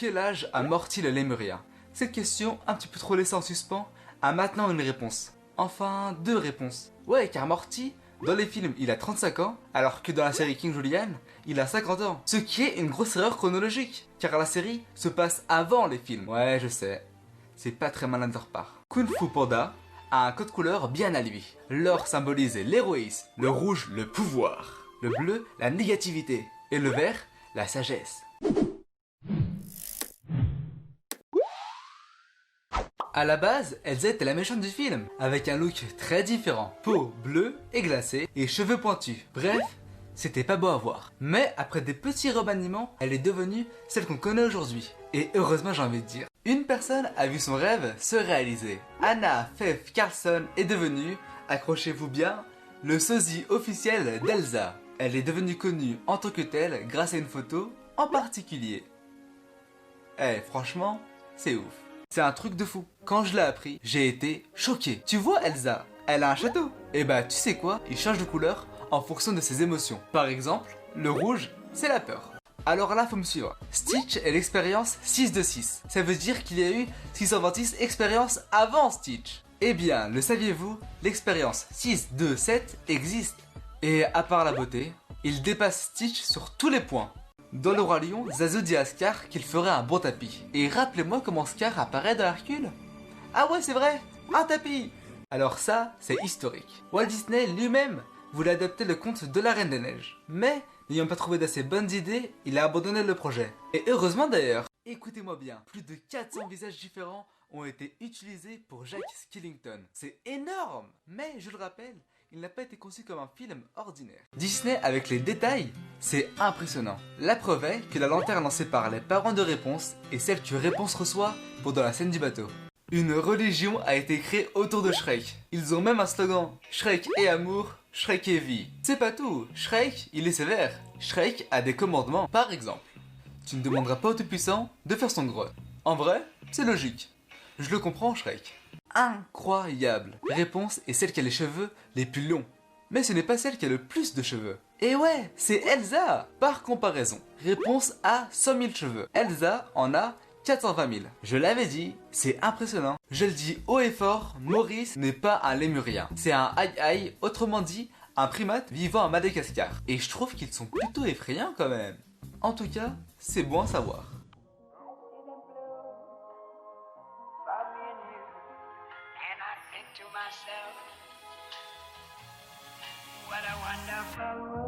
quel âge a Morty le lémurien? Cette question, un petit peu trop laissée en suspens, a maintenant une réponse. Enfin, deux réponses. Ouais, car Morty, dans les films, il a 35 ans, alors que dans la série King Julian, il a 50 ans. Ce qui est une grosse erreur chronologique, car la série se passe avant les films. Ouais, je sais, c'est pas très malin de leur part. Kung Fu Panda a un code couleur bien à lui. L'or symbolise l'héroïsme, le rouge le pouvoir, le bleu la négativité, et le vert la sagesse. A la base, Elsa était la méchante du film, avec un look très différent. Peau bleue et glacée, et cheveux pointus. Bref, c'était pas beau à voir. Mais après des petits remaniements, elle est devenue celle qu'on connaît aujourd'hui. Et heureusement j'ai envie de dire. Une personne a vu son rêve se réaliser. Anna Faith Carlson est devenue, accrochez-vous bien, le sosie officiel d'Elsa. Elle est devenue connue en tant que telle grâce à une photo en particulier. Eh, franchement, c'est ouf. C'est un truc de fou. Quand je l'ai appris, j'ai été choqué. Tu vois Elsa, elle a un château. Et bah tu sais quoi, il change de couleur en fonction de ses émotions. Par exemple, le rouge, c'est la peur. Alors là, faut me suivre. Stitch est l'expérience 6 de 6. Ça veut dire qu'il y a eu 626 expériences avant Stitch. Eh bien, le saviez-vous, l'expérience 6, 2, 7 existe. Et à part la beauté, il dépasse Stitch sur tous les points. Dans le Roi Lion, Zazu dit à Scar qu'il ferait un bon tapis. Et rappelez-moi comment Scar apparaît dans Hercule. Ah ouais, c'est vrai, un tapis. Alors ça, c'est historique. Walt Disney lui-même voulait adapter le conte de la Reine des Neiges. Mais, n'ayant pas trouvé d'assez bonnes idées, il a abandonné le projet. Et heureusement d'ailleurs. Écoutez-moi bien, plus de 400 visages différents ont été utilisés pour Jack Skellington. C'est énorme. Mais, je le rappelle, il n'a pas été conçu comme un film ordinaire. Disney, avec les détails, c'est impressionnant. La preuve est que la lanterne lancée par les parents de Réponse est celle que Réponse reçoit pendant la scène du bateau. Une religion a été créée autour de Shrek. Ils ont même un slogan, Shrek est amour, Shrek est vie. C'est pas tout, Shrek, il est sévère. Shrek a des commandements. Par exemple, tu ne demanderas pas au Tout-Puissant de faire son grotte. En vrai, c'est logique. Je le comprends, Shrek. Incroyable. Réponse est celle qui a les cheveux les plus longs. Mais ce n'est pas celle qui a le plus de cheveux. Et ouais, c'est Elsa. Par comparaison, Réponse a 100 000 cheveux. Elsa en a 420 000. Je l'avais dit, c'est impressionnant. Je le dis haut et fort, Maurice n'est pas un lémurien. C'est un aïe-aïe, autrement dit, un primate vivant à Madagascar. Et je trouve qu'ils sont plutôt effrayants quand même. En tout cas, c'est bon à savoir. To myself, what a wonderful world.